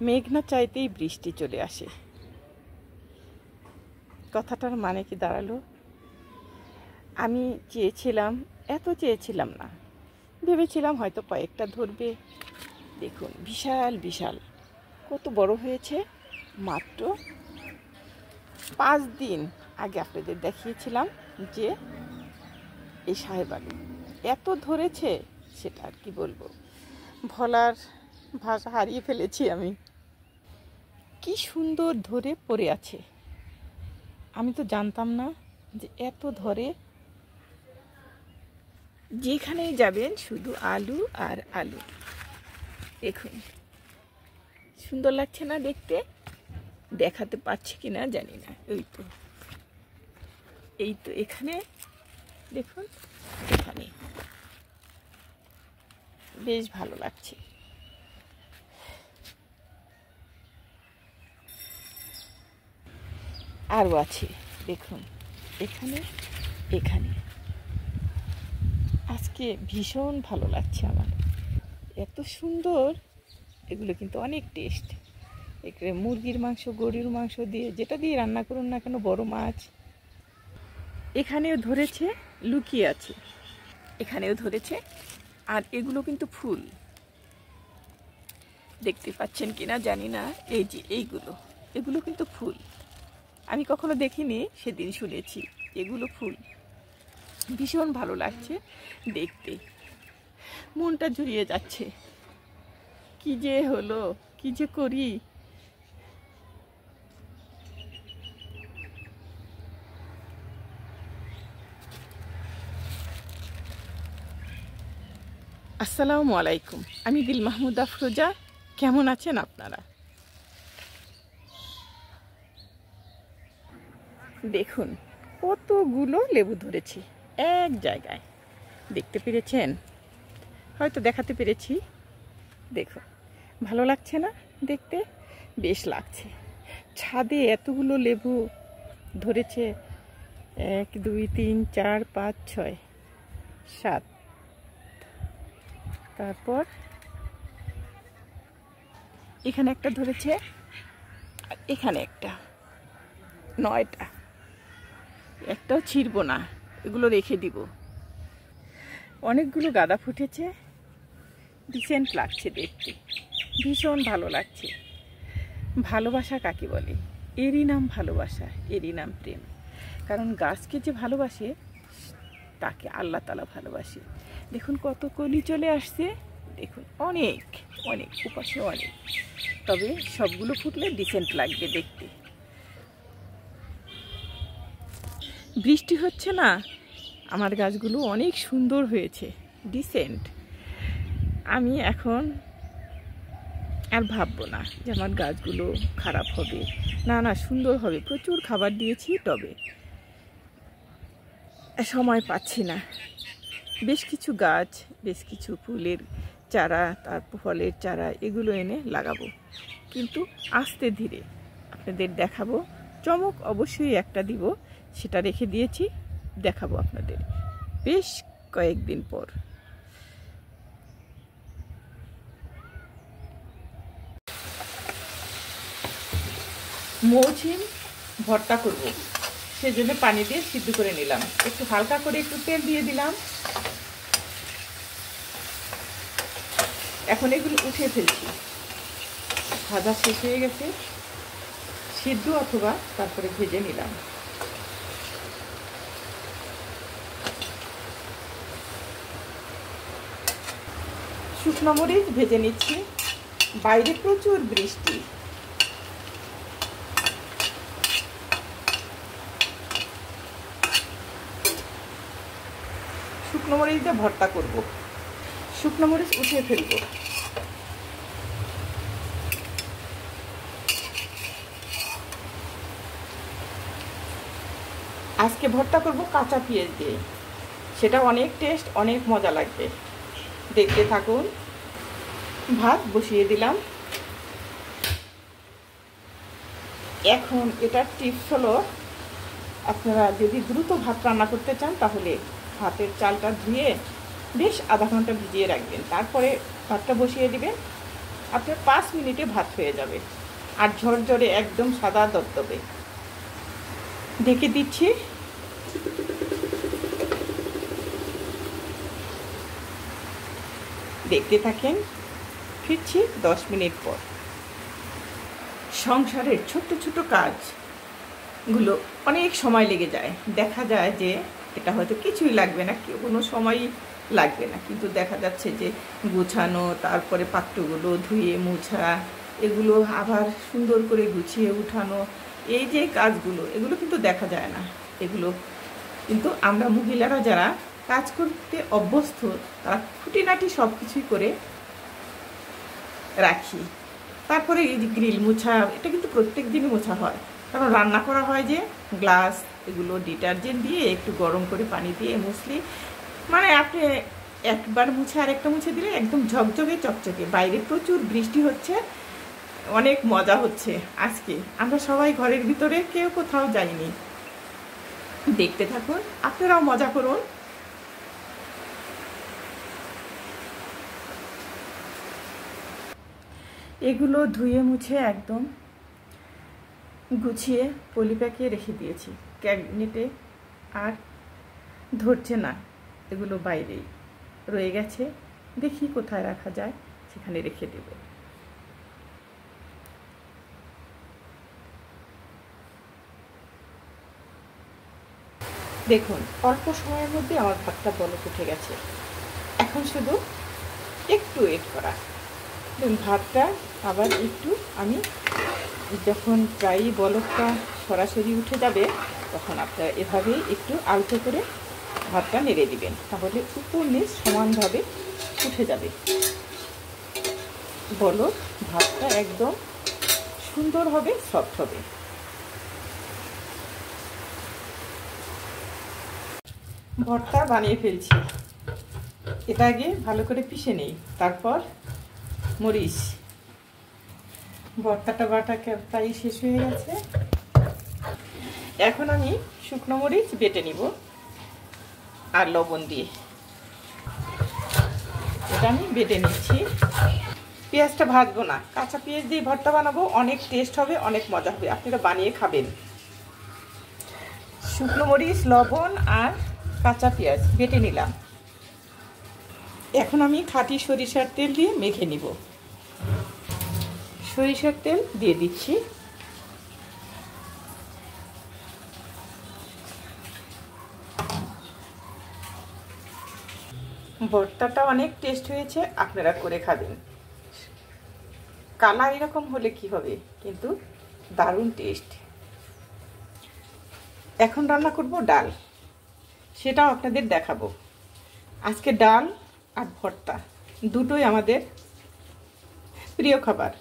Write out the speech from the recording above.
মেঘ না চাইতেই বৃষ্টি চলে আসে। কথাটার মানে কি দাঁড়ালো? আমি চেয়েছিলাম, এত চেয়েছিলাম না, ভেবেছিলাম হয়তো কয়েকটা ধরবে। দেখুন বিশাল বিশাল কত বড় হয়েছে। মাত্র 5 দিন আগে আপনাদের দেখিয়েছিলাম যে এই সাহেব আলু এত ধরেছে, সেটা আর কি বলবো, বলার ভাষা হারিয়ে ফেলেছি আমি। কি সুন্দর ধরে পড়ে আছে, আমি তো জানতাম না যে এত ধরে। যেখানেই যাবেন শুধু আলু আর আলু। দেখুন সুন্দর লাগছে না দেখতে? দেখাতে পারছি কি না জানি না। এই তো এখানে দেখুন, এখানে বেশ ভালো লাগছে। আরও আছে দেখুন, এখানে এখানে। আজকে ভীষণ ভালো লাগছে আমার, এত সুন্দর। এগুলো কিন্তু অনেক টেস্ট। এখানে মুরগির মাংস, গরুর মাংস দিয়ে যেটা দিয়ে রান্না করুন না কেন, বড় মাছ। এখানেও ধরেছে, লুকিয়ে আছে, এখানেও ধরেছে। আর এগুলো কিন্তু ফুল, দেখতে পাচ্ছেন কিনা জানি না। এই যে এগুলো কিন্তু ফুল। আমি কখনো দেখিনি, সেদিন শুনেছি এগুলো ফুল। ভীষণ ভালো লাগছে দেখতে, মনটা জুড়িয়ে যাচ্ছে। কি যে হলো, কি যে করি। আসসালামু আলাইকুম, আমি দিল মাহমুদ আফরোজা। কেমন আছেন আপনারা? দেখুন কতগুলো লেবু ধরেছি এক জায়গায়, দেখতে পেরেছেন? হয়তো দেখাতে পেরেছি। দেখুন ভালো লাগছে না দেখতে? বেশ লাগছে। ছাদে এতগুলো লেবু ধরেছে, 1 2 3 4 5 6 7, তারপর এখানে একটা ধরেছে, আর এখানে একটা, 9টা। একটাও ছিঁড়ব না, এগুলো রেখে দিব। অনেকগুলো গাঁদা ফুটেছে, ডিসেন্ট লাগছে দেখতে, ভীষণ ভালো লাগছে। ভালোবাসা কাকে বলে? এরই নাম ভালোবাসা, এরই নাম প্রেম। কারণ গাছকে যে ভালোবাসে তাকে আল্লাহ তাআলা ভালোবাসে। দেখুন কত কলি চলে আসছে, দেখুন অনেক অনেক, উপাসে অনেক। তবে সবগুলো ফুটলে ডিসেন্ট লাগবে দেখতে। বৃষ্টি হচ্ছে না, আমার গাছগুলো অনেক সুন্দর হয়েছে, ডিসেন্ট। আমি এখন আর ভাববো না যে আমার গাছগুলো খারাপ হবে, না না, সুন্দর হবে। প্রচুর খাবার দিয়েছি, তবে সময় পাচ্ছি না। বেশ কিছু গাছ, বেশ কিছু ফুলের চারা, তারপর ফলের চারা, এগুলো এনে লাগাবো, কিন্তু আস্তে ধীরে আপনাদের দেখাবো। চমক অবশ্যই একটা দিব, সেটা রেখে দিয়েছি, দেখাবো আপনাদের বেশ কয়েকদিন পর। মৌসিম ভর্তা করব, সেজন্য পানি দিয়ে সিদ্ধ করে নিলাম। একটু হালকা করে একটু তেল দিয়ে দিলাম। এখন এগুলো উঠিয়ে ফেলছি। ভাজা শেষ হয়ে গেছে, সিদ্ধ অথবা তারপরে ভেজে নিলাম। শুকনো মরিচ ভেজে নিচ্ছি। বাইরে প্রচুর বৃষ্টি। শুকনো মরিচ দিয়ে ভর্তা করব, শুকনো মরিচ উঠিয়ে ফেলবো। আজকে ভর্তা করব কাঁচা পেঁয়াজ দিয়ে, সেটা অনেক টেস্ট, অনেক মজা লাগবে। দেখতে থাকুন। ভাত বসিয়ে দিলাম। এখন এটার টিপস হলো, আপনারা যদি দ্রুত ভাত রান্না করতে চান তাহলে ভাতের চালটা ধুয়ে বেশ আধা ঘন্টা ভিজিয়ে রাখবেন, তারপরে ভাতটা বসিয়ে দিবেন। আপনার 5 মিনিটে ভাত হয়ে যাবে। আর ঝরঝরে একদম সাদা দবদবে। ঢেকে দিচ্ছি। দেখতে থাকেন, ফিরছি 10 মিনিট পর। সংসারের ছোট্ট ছোট কাজগুলো অনেক সময় লেগে যায়। দেখা যায় যে এটা হয়তো কিছুই লাগবে না, কোনো সময়ই লাগবে না, কিন্তু দেখা যাচ্ছে যে গুছানো, তারপরে পাত্রগুলো ধুয়ে মোছা, এগুলো আবার সুন্দর করে গুছিয়ে উঠানো, এই যে কাজগুলো, এগুলো কিন্তু দেখা যায় না। এগুলো কিন্তু আমরা মহিলারা যারা কাজ করতে অভ্যস্ত, তারা খুঁটিনাটি সব কিছুই করে রাখি। তারপরে এই যে গ্রিল মোছা, এটা কিন্তু প্রত্যেক দিনই মোছা হয়, কারণ রান্না করা হয় যে গ্লাস, এগুলো ডিটারজেন্ট দিয়ে একটু গরম করে পানি দিয়ে মুছলি, মানে আপনি একবার মুছে আরেকটা মুছে দিলে একদম ঝকঝকে চকচকে। বাইরে প্রচুর বৃষ্টি হচ্ছে, অনেক মজা হচ্ছে আজকে। আমরা সবাই ঘরের ভিতরে, কেউ কোথাও যাইনি। দেখতে থাকুন, আপনারাও মজা করুন। এগুলো ধুয়ে মুছে একদম গুছিয়ে পলিপ্যাকে রেখে দিয়েছি ক্যাবিনেটে, আর ধরছে না, এগুলো বাইরেই রয়ে গেছে। দেখি কোথায় রাখা যায়, সেখানে রেখে দেব। দেখুন, অল্প সময়ের মধ্যে আমার ভাতটা বলক উঠে গেছে। এখন শুধু একটু ওয়েট করা। ভাতটা আবার একটু আমি যখন প্রায় বলকটা সরাসরি উঠে যাবে, তখন আপনারা এভাবেই একটু আলতো করে ভাতটা নেড়ে দিবেন, তাহলে উপর নিচ সমানভাবে উঠে যাবে। বলক ভাতটা একদম সুন্দর হবে, সফট হবে। ভর্তা বানিয়ে ফেলছি। এটা আগে ভালো করে পিষে নেই, তারপর মরিচ। ভর্তাটা বাটা প্রায় শেষ হয়ে গেছে। এখন আমি শুকনো মরিচ বেটে নিব আর লবণ দিয়ে। এটা আমি বেটে নিচ্ছি। পেঁয়াজটা ভাজবো না, কাঁচা পেঁয়াজ দিয়ে ভর্তা বানাবো, অনেক টেস্ট হবে, অনেক মজা হবে, আপনারা বানিয়ে খাবেন। শুকনো মরিচ, লবণ আর কাঁচা পেঁয়াজ বেটে নিলাম। এখন আমি খাঁটি সরিষার তেল দিয়ে মেখে নিব। সরিষার তেল দিয়ে দিচ্ছি। ভর্তাটা অনেক টেস্ট হয়েছে, আপনারা করে খাবেন। কালার এরকম হলে কি হবে, কিন্তু দারুণ টেস্ট। এখন রান্না করব ডাল, সেটাও আপনাদের দেখাবো। আজকে ডাল আর ভর্তা দুটোই আমাদের প্রিয় খাবার।